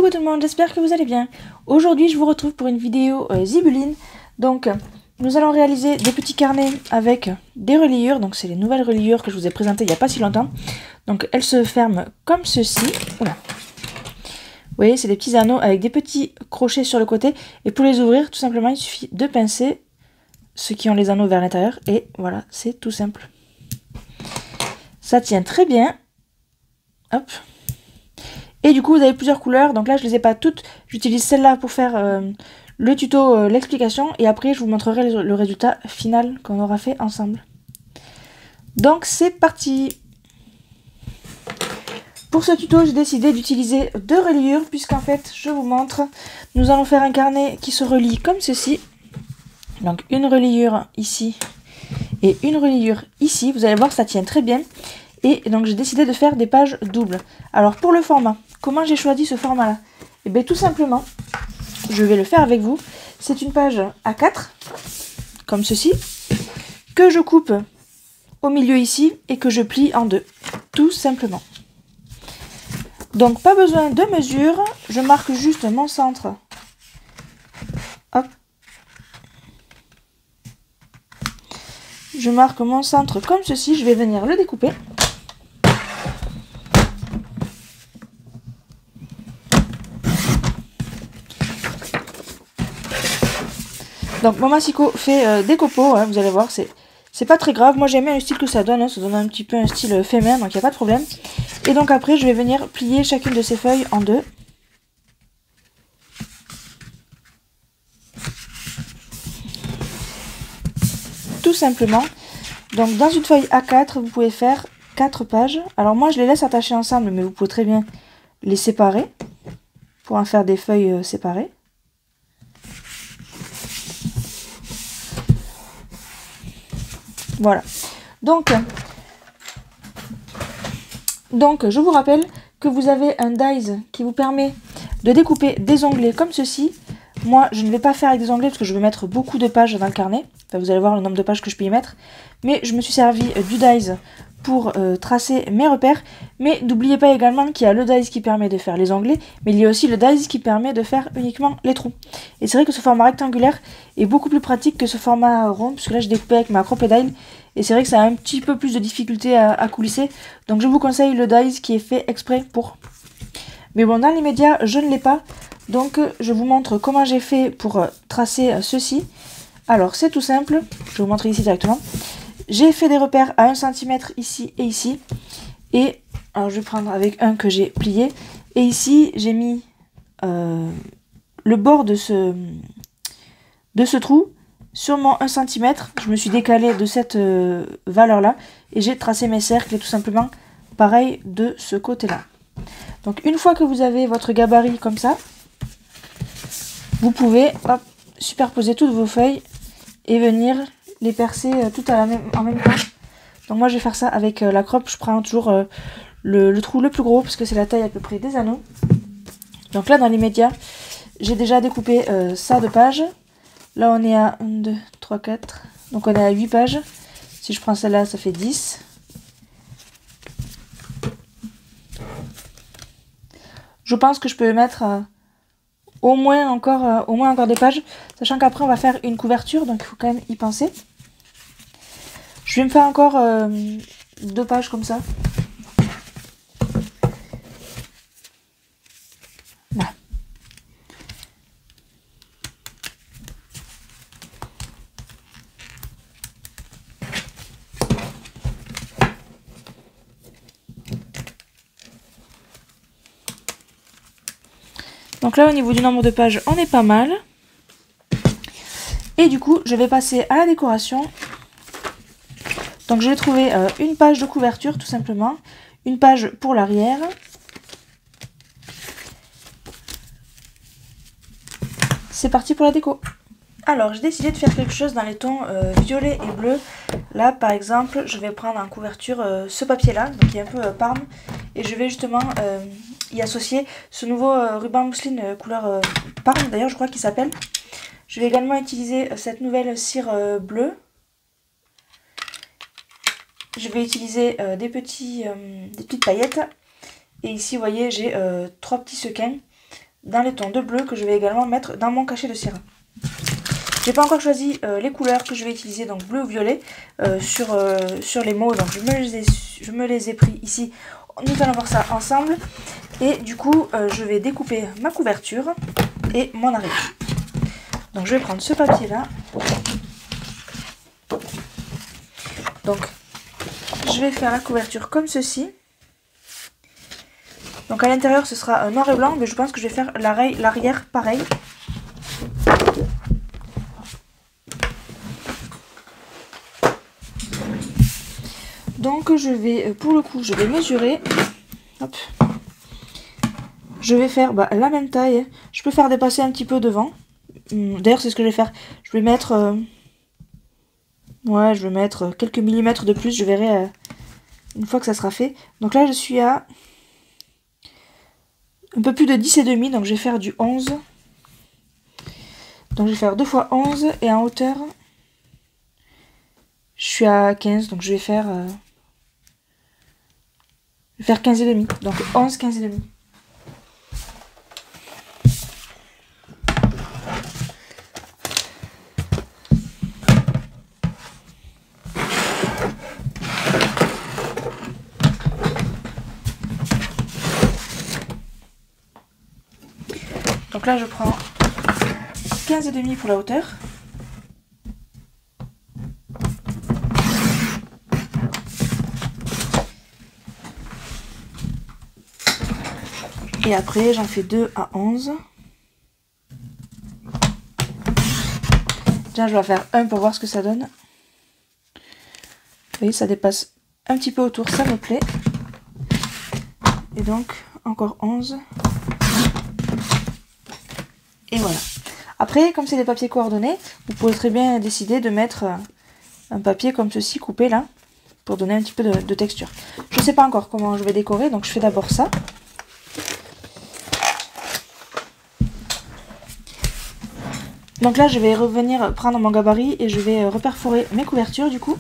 Coucou tout le monde, j'espère que vous allez bien. Aujourd'hui je vous retrouve pour une vidéo zibeline. Donc nous allons réaliser des petits carnets avec des reliures. Donc c'est les nouvelles reliures que je vous ai présentées il n'y a pas si longtemps. Donc elles se ferment comme ceci. Oula. Vous voyez, c'est des petits anneaux avec des petits crochets sur le côté. Et pour les ouvrir, tout simplement, il suffit de pincer ceux qui ont les anneaux vers l'intérieur. Et voilà, c'est tout simple. Ça tient très bien. Hop. Et du coup, vous avez plusieurs couleurs. Donc là, je ne les ai pas toutes. J'utilise celle-là pour faire le tuto, l'explication. Et après, je vous montrerai le résultat final qu'on aura fait ensemble. Donc, c'est parti. Pour ce tuto, j'ai décidé d'utiliser deux reliures. Puisqu'en fait, je vous montre. Nous allons faire un carnet qui se relie comme ceci. Donc, une reliure ici. Et une reliure ici. Vous allez voir, ça tient très bien. Et donc, j'ai décidé de faire des pages doubles. Alors, pour le format. Comment j'ai choisi ce format-là? Et bien tout simplement, je vais le faire avec vous. C'est une page A4, comme ceci, que je coupe au milieu ici et que je plie en deux, tout simplement. Donc pas besoin de mesure, je marque juste mon centre. Hop. Je marque mon centre comme ceci, je vais venir le découper. Donc mon massicot fait des copeaux, hein, vous allez voir, c'est pas très grave. Moi j'aime bien le style que ça donne, hein, ça donne un petit peu un style féminin, donc il n'y a pas de problème. Et donc après je vais venir plier chacune de ces feuilles en deux. Tout simplement. Donc dans une feuille A4, vous pouvez faire 4 pages. Alors moi je les laisse attacher ensemble, mais vous pouvez très bien les séparer pour en faire des feuilles séparées. Voilà. Donc, je vous rappelle que vous avez un dies qui vous permet de découper des onglets comme ceci. Moi, je ne vais pas faire avec des onglets parce que je vais mettre beaucoup de pages dans le carnet. Enfin, vous allez voir le nombre de pages que je peux y mettre. Mais je me suis servi du dies pour tracer mes repères. Mais n'oubliez pas également qu'il y a le dies qui permet de faire les onglets, mais il y a aussi le dies qui permet de faire uniquement les trous. Et c'est vrai que ce format rectangulaire est beaucoup plus pratique que ce format rond, puisque là je découpe avec ma crocodile, et c'est vrai que ça a un petit peu plus de difficulté à coulisser. Donc je vous conseille le dies qui est fait exprès pour. Mais bon, dans l'immédiat, je ne l'ai pas, donc je vous montre comment j'ai fait pour tracer ceci. Alors c'est tout simple, je vais vous montrer ici directement. J'ai fait des repères à 1 cm ici et ici. Et alors je vais prendre avec un que j'ai plié. Et ici, j'ai mis le bord de ce trou sur mon 1 cm. Je me suis décalé de cette valeur-là. Et j'ai tracé mes cercles et tout simplement pareil de ce côté-là. Donc une fois que vous avez votre gabarit comme ça, vous pouvez hop, superposer toutes vos feuilles et venir les percer toutes en même temps. Donc moi je vais faire ça avec la croppe, je prends toujours le trou le plus gros parce que c'est la taille à peu près des anneaux. Donc là dans l'immédiat, j'ai déjà découpé ça de pages. Là on est à 1, 2, 3, 4, donc on est à 8 pages. Si je prends celle-là, ça fait 10. Je pense que je peux mettre au moins encore des pages, sachant qu'après on va faire une couverture, donc il faut quand même y penser. Je vais me faire encore 2 pages comme ça. Là. Donc là au niveau du nombre de pages, on est pas mal. Et du coup, je vais passer à la décoration. Donc je vais trouver une page de couverture tout simplement, une page pour l'arrière. C'est parti pour la déco. Alors j'ai décidé de faire quelque chose dans les tons violet et bleu. Là par exemple, je vais prendre en couverture ce papier là, donc qui est un peu parme. Et je vais justement y associer ce nouveau ruban mousseline couleur parme d'ailleurs je crois qu'il s'appelle. Je vais également utiliser cette nouvelle cire bleue. Je vais utiliser des petites paillettes. Et ici, vous voyez, j'ai 3 petits sequins dans les tons de bleu que je vais également mettre dans mon cachet de cire. J'ai pas encore choisi les couleurs que je vais utiliser, donc bleu ou violet, sur les mots. Donc je me les ai pris ici. Nous allons voir ça ensemble. Et du coup, je vais découper ma couverture et mon arrêt. Donc je vais prendre ce papier là. Donc je vais faire la couverture comme ceci. Donc à l'intérieur ce sera noir et blanc, mais je pense que je vais faire l'arrière pareil. Donc je vais, pour le coup, je vais mesurer. Hop. Je vais faire la même taille. Je peux faire dépasser un petit peu devant. D'ailleurs c'est ce que je vais faire. Je vais mettre... ouais, je vais mettre quelques millimètres de plus. Je verrai une fois que ça sera fait. Donc là je suis à un peu plus de 10,5. Donc je vais faire du 11. Donc je vais faire 2 fois 11. Et en hauteur, je suis à 15. Donc je vais faire... 15,5. Donc 11, 15,5. Donc là je prends 15,5 pour la hauteur. Et après j'en fais 2 à 11. Tiens, je vais faire 1 pour voir ce que ça donne. Vous voyez, ça dépasse un petit peu autour, ça me plaît. Et donc encore 11. Et voilà. Après, comme c'est des papiers coordonnés, vous pouvez très bien décider de mettre un papier comme ceci, coupé là, pour donner un petit peu de texture. Je ne sais pas encore comment je vais décorer, donc je fais d'abord ça. Donc là, je vais revenir prendre mon gabarit et je vais reperforer mes couvertures du coup.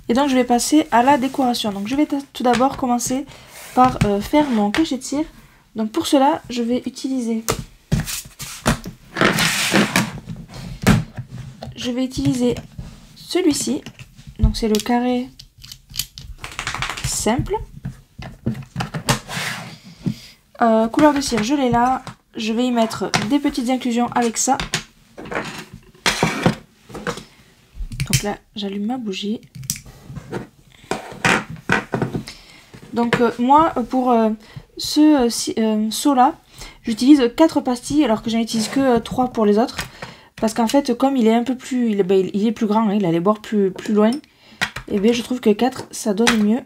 Et donc je vais passer à la décoration. Donc je vais tout d'abord commencer par faire mon cachet de cire. Donc pour cela, je vais utiliser celui-ci. Donc c'est le carré simple. Couleur de cire, je l'ai là. Je vais y mettre des petites inclusions avec ça. Donc là, j'allume ma bougie. Donc moi, pour ce seau là, j'utilise 4 pastilles alors que j'en utilise que 3 pour les autres. Parce qu'en fait, comme il est un peu plus, il est plus grand, hein, il a les bords plus loin, et bien je trouve que 4 ça donne mieux.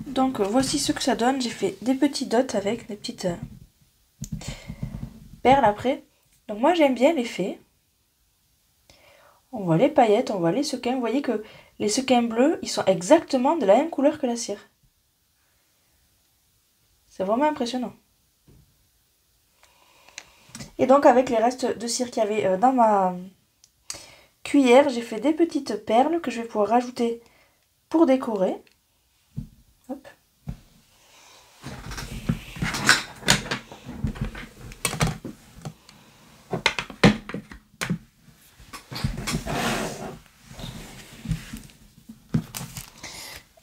Donc voici ce que ça donne. J'ai fait des petits dots avec des petites perles après. Donc moi j'aime bien l'effet. On voit les paillettes, on voit les sequins. Vous voyez que les sequins bleus, ils sont exactement de la même couleur que la cire. C'est vraiment impressionnant. Et donc avec les restes de cire qu'il y avait dans ma cuillère, j'ai fait des petites perles que je vais pouvoir rajouter pour décorer. Hop.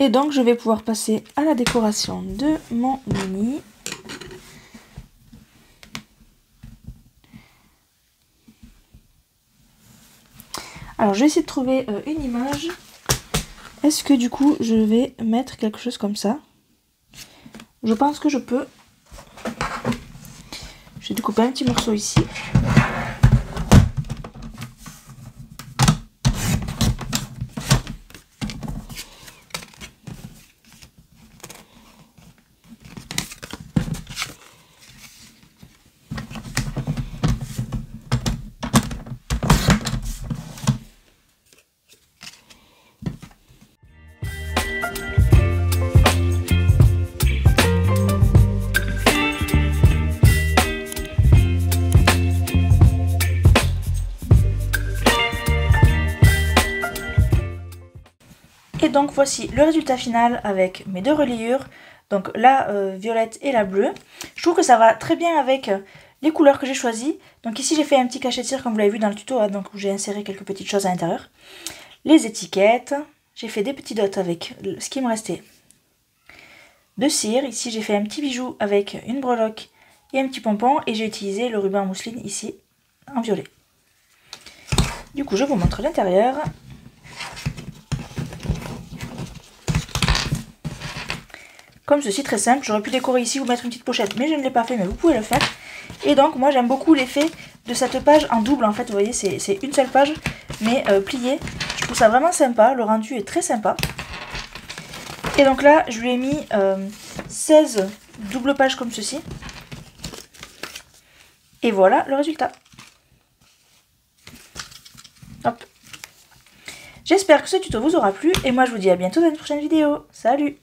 Et donc je vais pouvoir passer à la décoration de mon mini. Alors je vais essayer de trouver une image. Est-ce que du coup je vais mettre quelque chose comme ça? Je pense que je peux. Je vais découper un petit morceau ici. Et donc voici le résultat final avec mes deux reliures, donc la violette et la bleue. Je trouve que ça va très bien avec les couleurs que j'ai choisies. Donc ici j'ai fait un petit cachet de cire comme vous l'avez vu dans le tuto, hein, donc où j'ai inséré quelques petites choses à l'intérieur. Les étiquettes, j'ai fait des petits dots avec ce qui me restait de cire. Ici j'ai fait un petit bijou avec une breloque et un petit pompon, et j'ai utilisé le ruban en mousseline ici en violet. Du coup je vous montre l'intérieur. Comme ceci, très simple. J'aurais pu décorer ici ou mettre une petite pochette, mais je ne l'ai pas fait, mais vous pouvez le faire. Et donc moi j'aime beaucoup l'effet de cette page en double en fait, vous voyez c'est une seule page mais pliée. Je trouve ça vraiment sympa, le rendu est très sympa. Et donc là je lui ai mis 16 doubles pages comme ceci. Et voilà le résultat. Hop. J'espère que ce tuto vous aura plu et moi je vous dis à bientôt dans une prochaine vidéo. Salut!